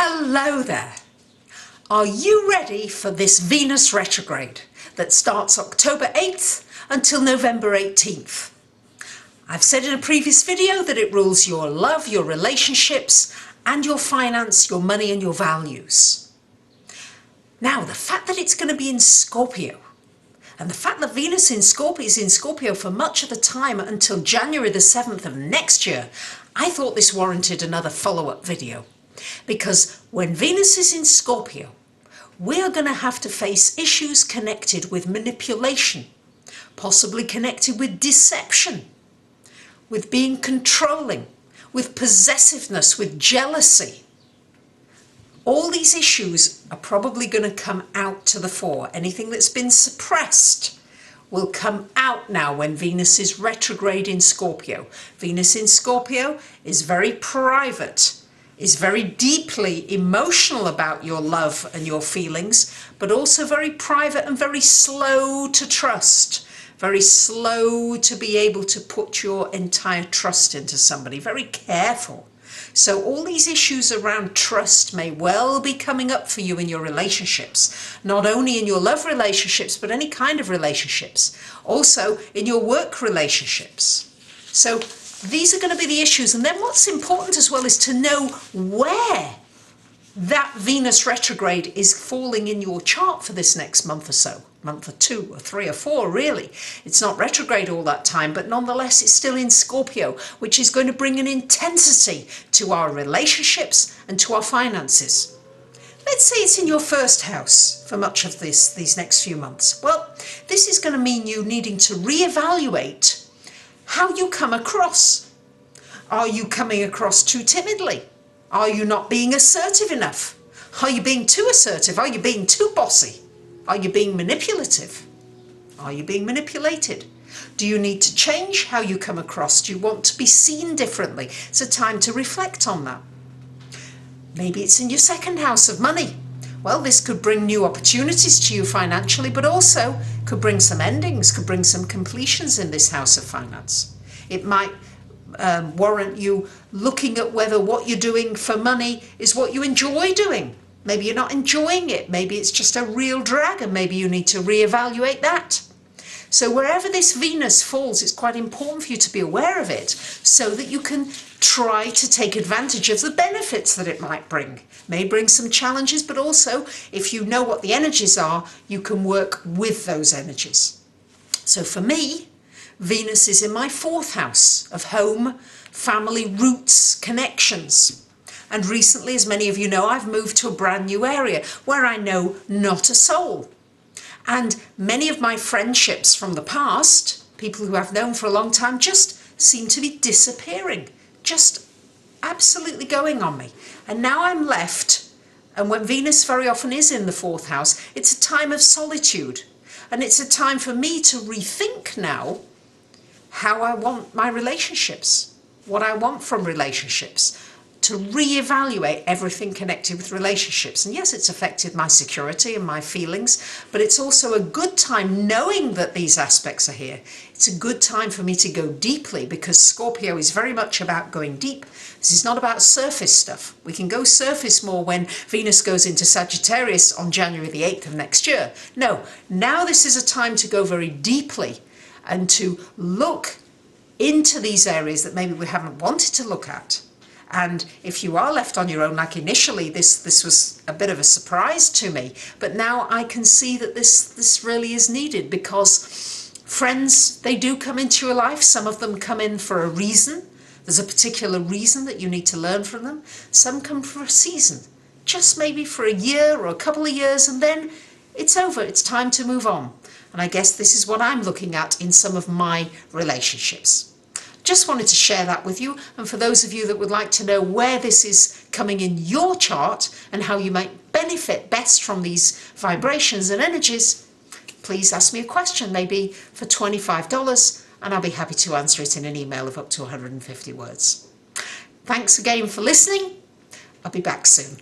Hello there! Are you ready for this Venus retrograde that starts October 8th until November 18th? I've said in a previous video that it rules your love, your relationships, and your finance, your money and your values. Now, the fact that it's going to be in Scorpio, and the fact that Venus is in Scorpio for much of the time until January the 7th of next year, I thought this warranted another follow-up video. Because when Venus is in Scorpio, we are going to have to face issues connected with manipulation, possibly connected with deception, with being controlling, with possessiveness, with jealousy. All these issues are probably going to come out to the fore. Anything that's been suppressed will come out now when Venus is retrograde in Scorpio. Venus in Scorpio is very private, is very deeply emotional about your love and your feelings, but also very private and very slow to trust, very slow to be able to put your entire trust into somebody, very careful. So all these issues around trust may well be coming up for you in your relationships, not only in your love relationships, but any kind of relationships, also in your work relationships. So these are going to be the issues. And then what's important as well is to know where that Venus retrograde is falling in your chart for this next month or so. Month or 2 or 3 or 4 really. It's not retrograde all that time, but nonetheless it's still in Scorpio, which is going to bring an intensity to our relationships and to our finances. Let's say it's in your first house for much of these next few months. Well, this is going to mean you needing to reevaluate how you come across. Are you coming across too timidly? Are you not being assertive enough? Are you being too assertive? Are you being too bossy? Are you being manipulative? Are you being manipulated? Do you need to change how you come across? Do you want to be seen differently? It's a time to reflect on that. Maybe it's in your second house of money. Well, this could bring new opportunities to you financially, but also could bring some endings, could bring some completions in this house of finance. It might warrant you looking at whether what you're doing for money is what you enjoy doing. Maybe you're not enjoying it. Maybe it's just a real drag, and maybe you need to reevaluate that. So wherever this Venus falls, it's quite important for you to be aware of it so that you can try to take advantage of the benefits that it might bring. May bring some challenges, but also if you know what the energies are, you can work with those energies. So for me, Venus is in my 4th house of home, family, roots, connections. And recently, as many of you know, I've moved to a brand new area where I know not a soul. And many of my friendships from the past, people who I've known for a long time, just seem to be disappearing, just absolutely going on me. And now I'm left, and when Venus very often is in the 4th house, it's a time of solitude. And it's a time for me to rethink now how I want my relationships, what I want from relationships, to reevaluate everything connected with relationships. And yes, it's affected my security and my feelings, but it's also a good time knowing that these aspects are here. It's a good time for me to go deeply, because Scorpio is very much about going deep. This is not about surface stuff. We can go surface more when Venus goes into Sagittarius on January the 8th of next year. No, now this is a time to go very deeply and to look into these areas that maybe we haven't wanted to look at. And if you are left on your own, like initially, this was a bit of a surprise to me, but now I can see that this really is needed, because friends, they do come into your life. Some of them come in for a reason. There's a particular reason that you need to learn from them. Some come for a season, just maybe for a year or a couple of years, and then it's over. It's time to move on. And I guess this is what I'm looking at in some of my relationships. Just wanted to share that with you, and for those of you that would like to know where this is coming in your chart and how you might benefit best from these vibrations and energies, please ask me a question, maybe for $25, and I'll be happy to answer it in an email of up to 150 words. Thanks again for listening. I'll be back soon.